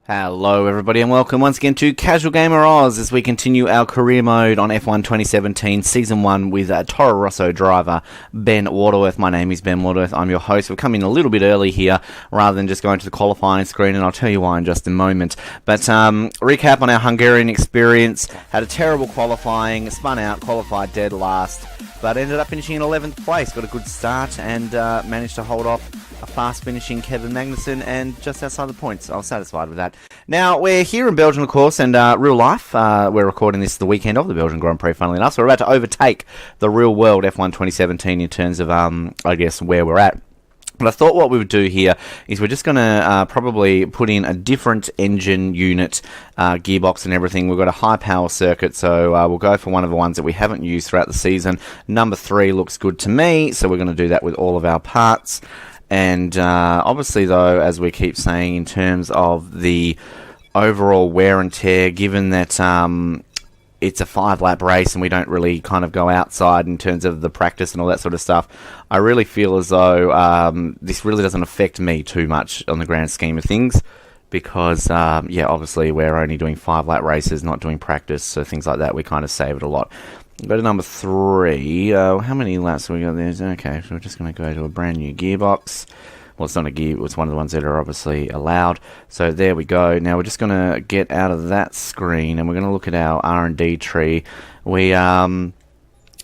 Hello everybody and welcome once again to Casual Gamer Oz as we continue our career mode on F1 2017 Season 1 with Toro Rosso driver Ben Waterworth. My name is Ben Waterworth, I'm your host. We're coming a little bit early here rather than just going to the qualifying screen, and I'll tell you why in just a moment. But recap on our Hungarian experience. Had a terrible qualifying, spun out, qualified dead last, but ended up finishing in 11th place. Got a good start and managed to hold off a fast finishing Kevin Magnussen and just outside the points. I was satisfied with that. Now, we're here in Belgium, of course, and real life. We're recording this the weekend of the Belgian Grand Prix, funnily enough. So we're about to overtake the real world F1 2017 in terms of, I guess, where we're at. But I thought what we would do here is we're just going to probably put in a different engine unit, gearbox and everything. We've got a high power circuit, so we'll go for one of the ones that we haven't used throughout the season. Number 3 looks good to me, so we're going to do that with all of our parts. And obviously, though, as we keep saying, in terms of the overall wear and tear, given that it's a 5-lap race and we don't really kind of go outside in terms of the practice and all that sort of stuff, I really feel as though this really doesn't affect me too much on the grand scheme of things. Because, yeah, obviously we're only doing 5-lap races, not doing practice, so things like that, we kind of save it a lot. Go to number 3. How many laps have we got there? Okay, so we're just going to go to a brand new gearbox. Well, it's not a gear, it's one of the ones that are obviously allowed. So there we go. Now we're just going to get out of that screen and we're going to look at our R&D tree. We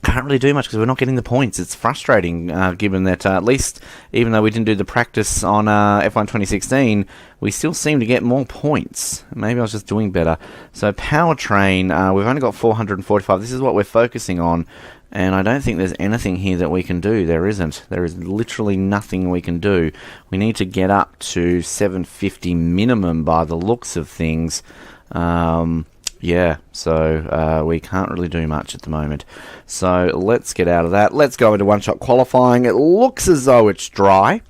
can't really do much because we're not getting the points. It's frustrating, given that at least, even though we didn't do the practice on F1 2016, we still seem to get more points. Maybe I was just doing better. So powertrain, we've only got 445. This is what we're focusing on, and I don't think there's anything here that we can do. There isn't. There is literally nothing we can do. We need to get up to 750 minimum by the looks of things. Yeah, so we can't really do much at the moment. So let's get out of that. Let's go into one-shot qualifying. It looks as though it's dry,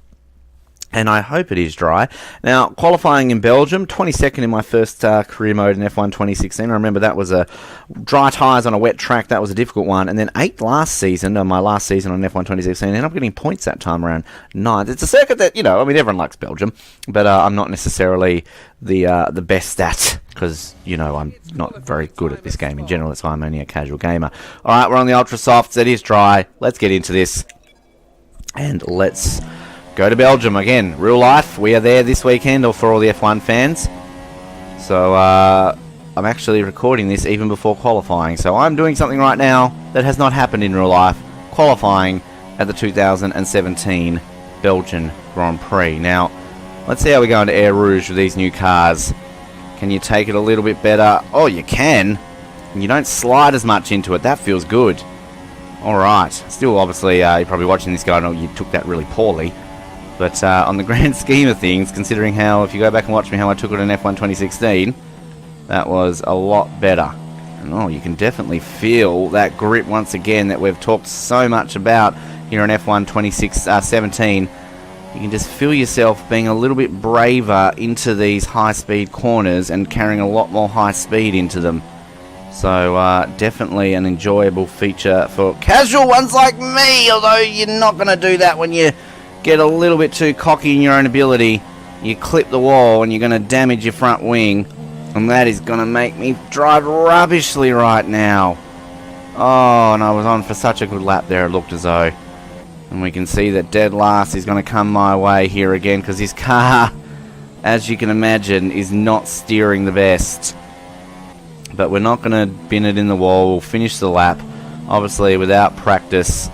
and I hope it is dry. Now, qualifying in Belgium, 22nd in my first career mode in F1 2016. I remember that was a dry tyres on a wet track. That was a difficult one. And then 8th last season, on my last season on F1 2016. I ended up getting points that time around 9th. It's a circuit that, you know, I mean, everyone likes Belgium, but I'm not necessarily the best at, because, you know, I'm not very good at this game in general. That's why I'm only a casual gamer. All right, we're on the Ultra Softs. It is dry. Let's get into this, and let's go to Belgium again. Real life. We are there this weekend, or for all the F1 fans. So I'm actually recording this even before qualifying. So I'm doing something right now that has not happened in real life. Qualifying at the 2017 Belgian Grand Prix. Now, let's see how we go into Air Rouge with these new cars. Can you take it a little bit better? Oh, you can. And you don't slide as much into it. That feels good. Alright. Still, obviously, you're probably watching this going, oh, you took that really poorly. But on the grand scheme of things, considering how, if you go back and watch me how I took it in F1 2016, that was a lot better. And oh, you can definitely feel that grip once again that we've talked so much about here in F1 2017. You can just feel yourself being a little bit braver into these high-speed corners and carrying a lot more high speed into them. So definitely an enjoyable feature for casual ones like me, although you're not going to do that when you get a little bit too cocky in your own ability. You clip the wall and you're going to damage your front wing, and that is going to make me drive rubbishly right now. Oh, and I was on for such a good lap there, it looked as though. And we can see that dead last is going to come my way here again, because his car, as you can imagine, is not steering the best. But we're not going to bin it in the wall. We'll finish the lap. Obviously, without practice,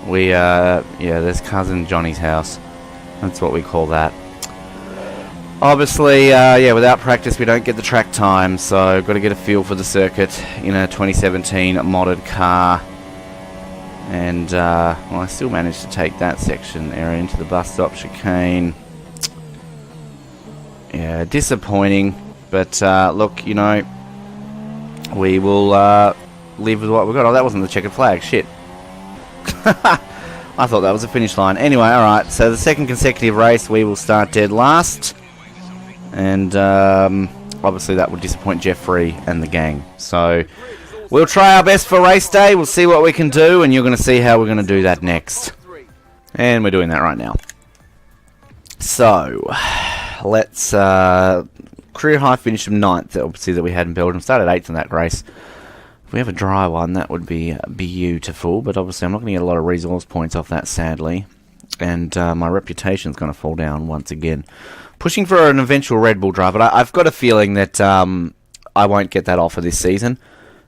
we, yeah, there's Cousin Johnny's house. That's what we call that. Obviously, yeah, without practice, we don't get the track time. So, got to get a feel for the circuit in a 2017 modded car. And, well, I still managed to take that section area into the bus stop chicane. Yeah, disappointing. But, look, you know, we will live with what we've got. Oh, that wasn't the checkered flag. Shit. I thought that was a finish line. Anyway, alright. So, the second consecutive race, we will start dead last. And, obviously, that will disappoint Jeffrey and the gang. So, we'll try our best for race day. We'll see what we can do, and you're going to see how we're going to do that next. And we're doing that right now. So, let's career high finish of 9th, obviously, that we had in Belgium. Started 8th in that race. If we have a dry one, that would be beautiful, but obviously I'm not going to get a lot of resource points off that, sadly. And my reputation's going to fall down once again. Pushing for an eventual Red Bull drive, but I've got a feeling that I won't get that offer this season.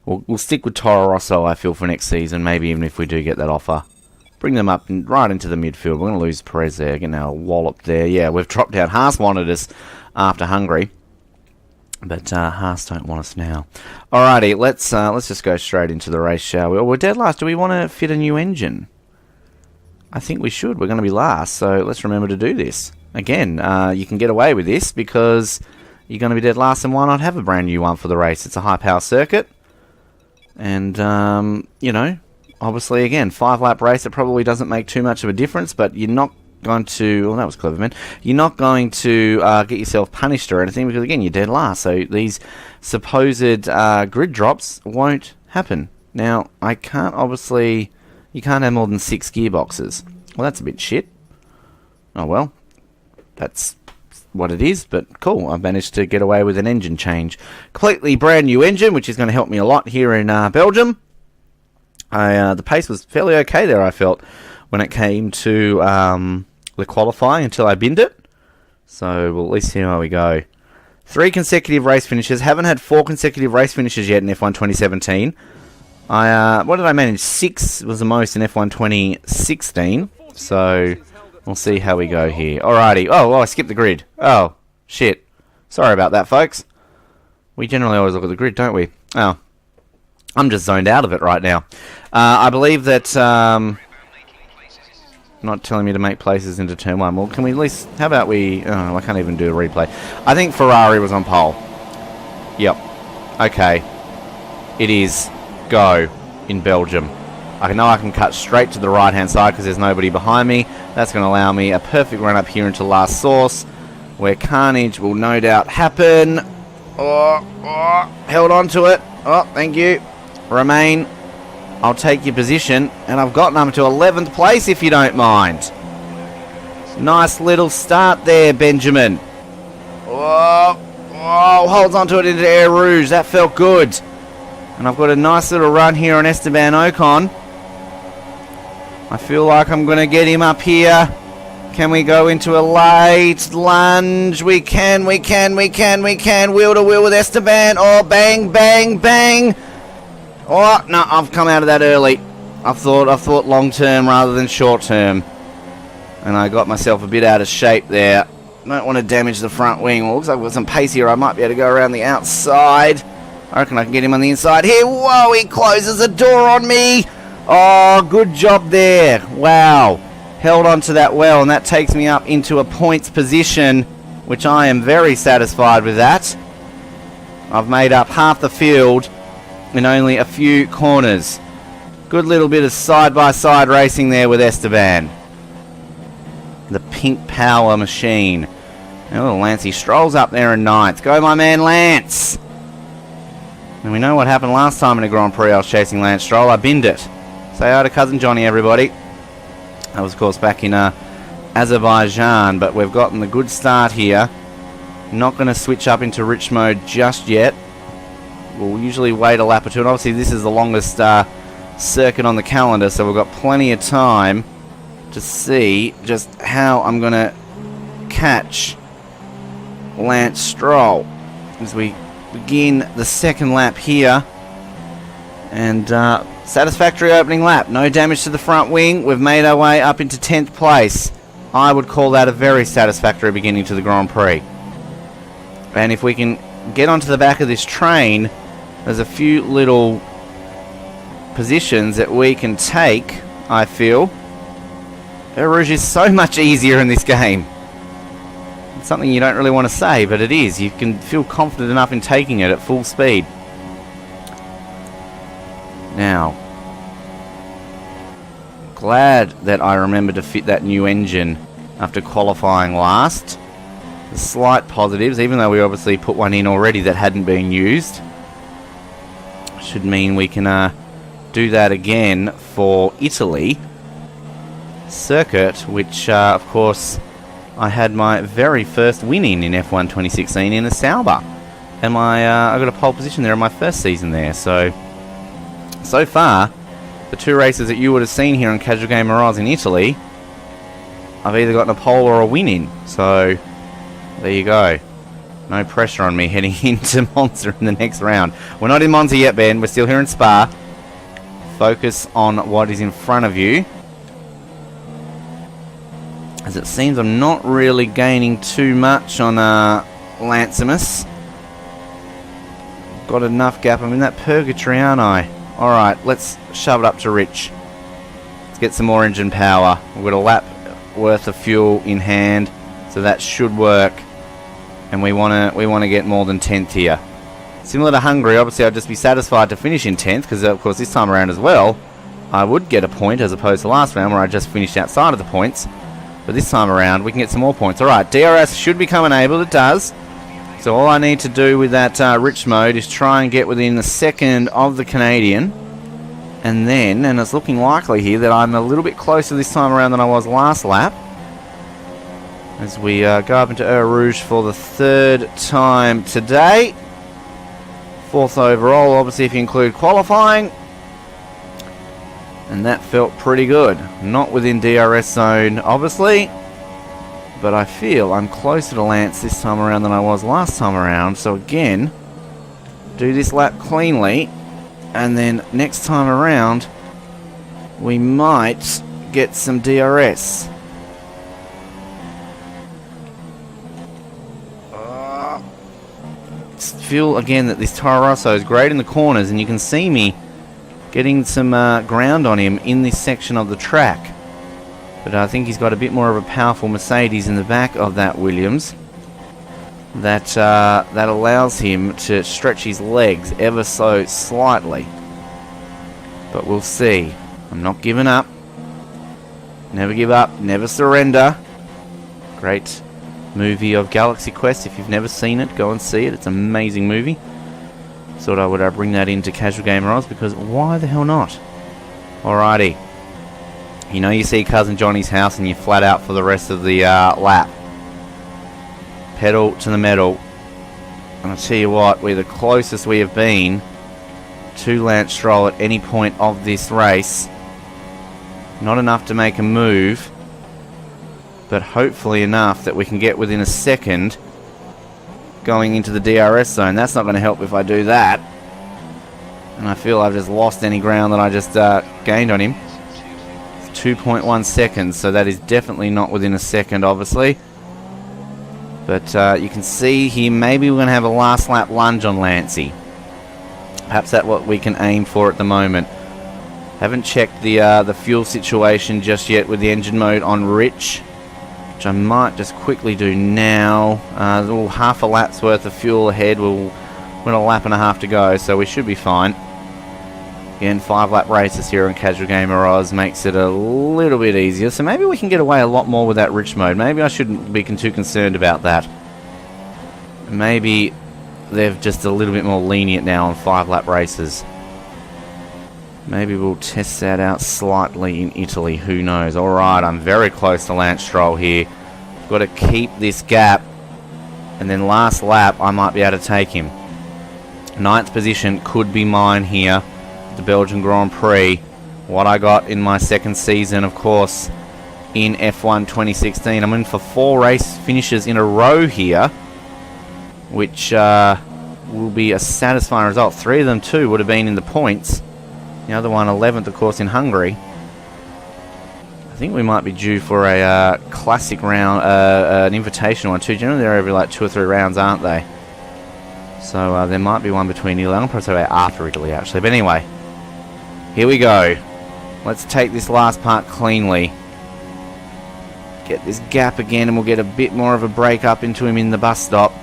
We'll stick with Toro Rosso, I feel, for next season, maybe even if we do get that offer. Bring them up and right into the midfield. We're going to lose Perez there, getting our wallop there. Yeah, we've dropped out. Haas wanted us after Hungary. But Haas don't want us now. Alrighty, let's just go straight into the race, shall we? Oh, we're dead last. Do we want to fit a new engine? I think we should. We're going to be last, so let's remember to do this. Again, you can get away with this because you're going to be dead last, and why not have a brand new one for the race? It's a high-power circuit. And, you know, obviously, again, 5-lap race, it probably doesn't make too much of a difference, but you're not going to... Well, that was clever, man. You're not going to get yourself punished or anything because, again, you're dead last. So these supposed grid drops won't happen. Now, I can't, obviously... You can't have more than 6 gearboxes. Well, that's a bit shit. Oh, well. That's what it is, but cool. I've managed to get away with an engine change. Completely brand new engine, which is going to help me a lot here in Belgium. The pace was fairly okay there, I felt, when it came to the qualifying until I binned it. So we'll at least see how we go. 3 consecutive race finishes. Haven't had 4 consecutive race finishes yet in F1 2017. What did I manage? 6 was the most in F1 2016. So we'll see how we go here. Alrighty. Oh, I skipped the grid. Oh, shit. Sorry about that, folks. We generally always look at the grid, don't we? Oh, I'm just zoned out of it right now. I believe that... not telling me to make places into turn 1. Well, can we at least... How about we... Oh, I can't even do a replay. I think Ferrari was on pole. Yep. Okay. It is go in Belgium. I know I can cut straight to the right-hand side because there's nobody behind me. That's going to allow me a perfect run up here into last source, where carnage will no doubt happen. Oh, held on to it. Oh, thank you. Remain. I'll take your position, and I've gotten them to 11th place if you don't mind. Nice little start there, Benjamin. Oh, holds on to it into Air Rouge. That felt good. And I've got a nice little run here on Esteban Ocon. I feel like I'm going to get him up here. Can we go into a late lunge? We can. Wheel to wheel with Esteban. Oh, bang, bang, bang. Oh, no, I've come out of that early. I thought long term rather than short term. And I got myself a bit out of shape there. Don't want to damage the front wing. Well, looks like I've got some pace here. I might be able to go around the outside. I reckon I can get him on the inside here. Whoa, he closes the door on me. Oh, good job there. Wow. Held on to that well, and that takes me up into a points position, which I am very satisfied with that. I've made up half the field in only a few corners. Good little bit of side-by-side racing there with Esteban. The pink power machine. And little Lancey strolls up there in 9th. Go, my man, Lance. And we know what happened last time in a Grand Prix. I was chasing Lance Stroll. I binned it. Say hi to Cousin Johnny, everybody. That was, of course, back in Azerbaijan. But we've gotten the good start here. Not going to switch up into rich mode just yet. We'll usually wait a lap or two. And obviously, this is the longest circuit on the calendar. So we've got plenty of time to see just how I'm going to catch Lance Stroll as we begin the second lap here. And satisfactory opening lap. No damage to the front wing. We've made our way up into 10th place. I would call that a very satisfactory beginning to the Grand Prix. And if we can get onto the back of this train, there's a few little positions that we can take, I feel. Eau Rouge is so much easier in this game. It's something you don't really want to say, but it is. You can feel confident enough in taking it at full speed. Now, glad that I remembered to fit that new engine after qualifying last. The slight positives, even though we obviously put one in already that hadn't been used, should mean we can do that again for Italy circuit, which of course I had my very first win in F1 2016 in a Sauber. And I got a pole position there in my first season there. So far, the 2 races that you would have seen here on Casual Gamer Oz in Italy, I've either gotten a pole or a win in. So, there you go. No pressure on me heading into Monza in the next round. We're not in Monza yet, Ben. We're still here in Spa. Focus on what is in front of you. As it seems I'm not really gaining too much on Lansimus. Got enough gap. I'm in that purgatory, aren't I? Alright, let's shove it up to Rich. Let's get some more engine power. We've got a lap worth of fuel in hand, so that should work. And we want to get more than 10th here. Similar to Hungary, obviously I'd just be satisfied to finish in 10th, because of course this time around as well, I would get a point as opposed to last round where I just finished outside of the points. But this time around we can get some more points. Alright, DRS should become enabled. It does. So all I need to do with that rich mode is try and get within a second of the Canadian. And then, and it's looking likely here that I'm a little bit closer this time around than I was last lap. As we go up into Eau Rouge for the 3rd time today. 4th overall, obviously, if you include qualifying. And that felt pretty good. Not within DRS zone, obviously. But I feel I'm closer to Lance this time around than I was last time around. So again, do this lap cleanly. And then next time around, we might get some DRS. Feel again that this Toro Rosso is great in the corners, and you can see me getting some ground on him in this section of the track. But I think he's got a bit more of a powerful Mercedes in the back of that Williams that allows him to stretch his legs ever so slightly. But we'll see. I'm not giving up. Never give up, never surrender. Great movie of Galaxy Quest. If you've never seen it, go and see it. It's an amazing movie. Thought I would bring that into Casual Gamer Oz, because why the hell not? Alrighty. You know you see Cousin Johnny's house and you're flat out for the rest of the lap. Pedal to the metal. And I'll tell you what, we're the closest we have been to Lance Stroll at any point of this race. Not enough to make a move, but hopefully enough that we can get within a second going into the DRS zone. That's not going to help if I do that. And I feel I've just lost any ground that I just gained on him. It's 2.1 seconds, so that is definitely not within a second, obviously. But you can see here, maybe we're going to have a last lap lunge on Lancey. Perhaps that's what we can aim for at the moment. Haven't checked the fuel situation just yet with the engine mode on Rich, which I might just quickly do now. A little half a lap's worth of fuel ahead. We've got a lap and a half to go, so we should be fine. Again, 5-lap races here on Casual Gamer Oz makes it a little bit easier, so maybe we can get away a lot more with that rich mode. Maybe I shouldn't be too concerned about that. Maybe they're just a little bit more lenient now on 5-lap races. Maybe we'll test that out slightly in Italy, who knows. Alright, I'm very close to Lance Stroll here. Got to keep this gap, and then last lap I might be able to take him. 9th position could be mine here, the Belgian Grand Prix. What I got in my second season, of course, in F1 2016. I'm in for 4 race finishes in a row here, which will be a satisfying result. 3 of them too would have been in the points. The other one, 11th, of course, in Hungary. I think we might be due for a classic round, an invitational one too. Generally, they're every like 2 or 3 rounds, aren't they? So there might be one between Italy. I'm probably say after Italy, actually. But anyway, here we go. Let's take this last part cleanly. Get this gap again, and we'll get a bit more of a break up into him in the bus stop.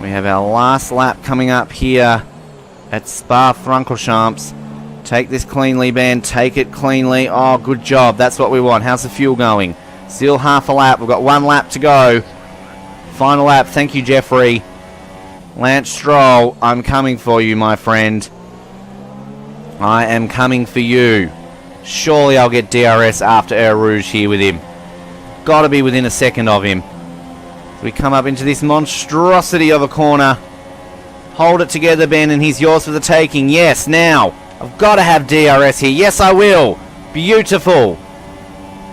We have our last lap coming up here at Spa-Francorchamps. Take this cleanly, Ben. Take it cleanly. Oh, good job. That's what we want. How's the fuel going? Still half a lap. We've got 1 lap to go. Final lap. Thank you, Jeffrey. Lance Stroll, I'm coming for you, my friend. I am coming for you. Surely I'll get DRS after Eau Rouge here with him. got to be within a second of him. So we come up into this monstrosity of a corner. Hold it together, Ben, and he's yours for the taking. Yes, now. I've got to have DRS here. Yes, I will. Beautiful.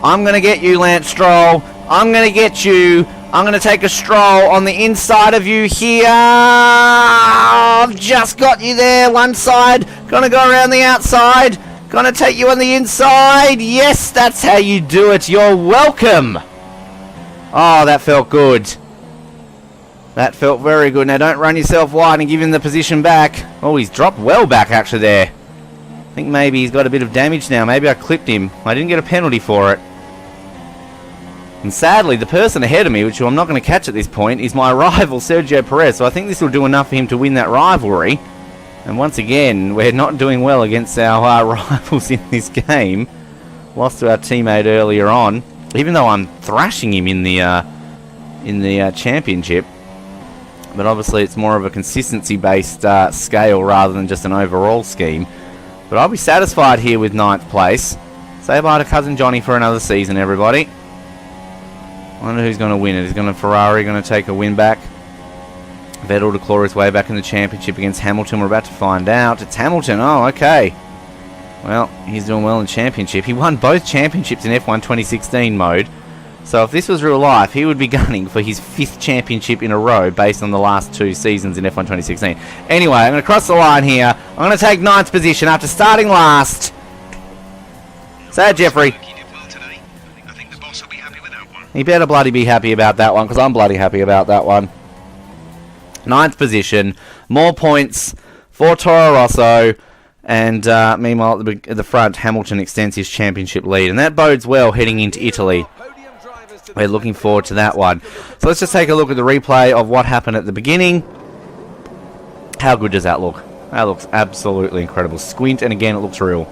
I'm going to get you, Lance Stroll. I'm going to get you. I'm going to take a stroll on the inside of you here. I've just got you there. One side. Going to go around the outside. Going to take you on the inside. Yes, that's how you do it. You're welcome. Oh, that felt good. That felt very good. Now, don't run yourself wide and give him the position back. Oh, he's dropped well back, actually, there. I think maybe he's got a bit of damage now. Maybe I clipped him. I didn't get a penalty for it. And sadly, the person ahead of me, which I'm not going to catch at this point, is my rival, Sergio Perez. So I think this will do enough for him to win that rivalry. And once again, we're not doing well against our rivals in this game. Lost to our teammate earlier on. Even though I'm thrashing him in the championship. But obviously it's more of a consistency-based scale rather than just an overall scheme. But I'll be satisfied here with 9th place. Say bye to Cousin Johnny for another season, everybody. I wonder who's going to win it. Is Ferrari going to take a win back? Vettel to claw his way back in the championship against Hamilton. We're about to find out. It's Hamilton. Oh, okay. Well, he's doing well in the championship. He won both championships in F1 2016 mode. So if this was real life, he would be gunning for his 5th championship in a row based on the last 2 seasons in F1 2016. Anyway, I'm going to cross the line here. I'm going to take 9th position after starting last. Say it, Jeffrey. He better bloody be happy about that one, because I'm bloody happy about that one. 9th position. More points for Toro Rosso. And meanwhile, at the front, Hamilton extends his championship lead. And that bodes well heading into Italy. We're looking forward to that one. So let's just take a look at the replay of what happened at the beginning. How good does that look? That looks absolutely incredible. Squint, and again, it looks real.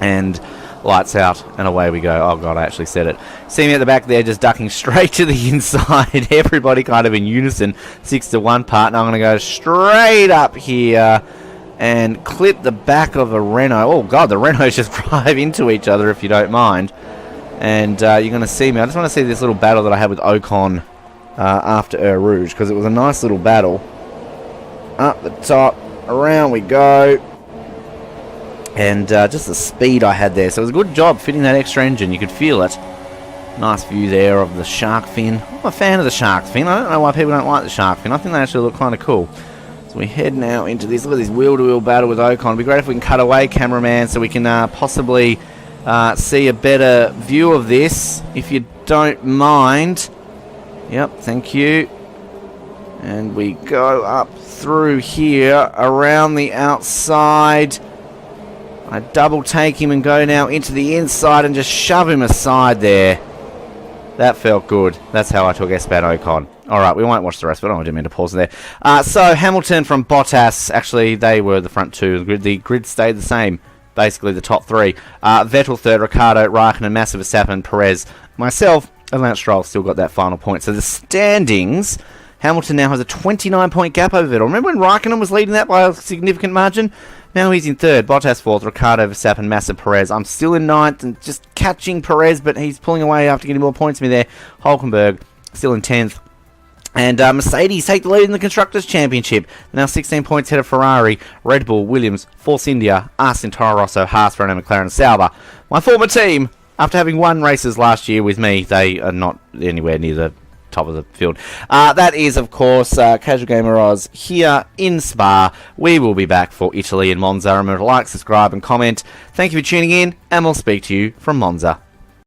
And lights out, and away we go. Oh, God, I actually said it. See me at the back there just ducking straight to the inside. Everybody kind of in unison. 6-1 partner. I'm going to go straight up here and clip the back of a Renault. Oh, God, the Renaults just drive into each other, if you don't mind. And you're going to see me. I just want to see this little battle that I had with Ocon after Eau Rouge, because it was a nice little battle. Up the top, around we go. And just the speed I had there. So it was a good job fitting that extra engine. You could feel it. Nice view there of the shark fin. I'm a fan of the shark fin. I don't know why people don't like the shark fin. I think they actually look kind of cool. So we head now into this. Look at this wheel-to-wheel battle with Ocon. It'd be great if we can cut away, cameraman, so we can possibly see a better view of this, if you don't mind. Yep, thank you. And we go up through here, around the outside. I double take him and go now into the inside and just shove him aside there. That felt good. That's how I took Esteban Ocon. Alright, we won't watch the rest, but I didn't mean to pause there. So, Hamilton from Bottas. Actually, they were the front two. The grid stayed the same. Basically, the top three. Vettel third, Ricciardo, Raikkonen, Massa, Verstappen, Perez, myself, and Lance Stroll still got that final point. So, the standings... Hamilton now has a 29-point gap over Vettel. Remember when Raikkonen was leading that by a significant margin? Now he's in third. Bottas fourth. Ricciardo, Verstappen, Massa, Perez. I'm still in ninth and just catching Perez, but he's pulling away after getting more points than me there. Hulkenberg still in 10th. And Mercedes take the lead in the Constructors' Championship. They're now 16 points ahead of Ferrari, Red Bull, Williams, Force India, Aston, Toro Rosso, Haas, Renault, McLaren, and Sauber. My former team, after having won races last year with me, they are not anywhere near the top of the field. That is, of course, Casual Gamer Oz here in Spa. We will be back for Italy and Monza. Remember to like, subscribe, and comment. Thank you for tuning in, and we'll speak to you from Monza.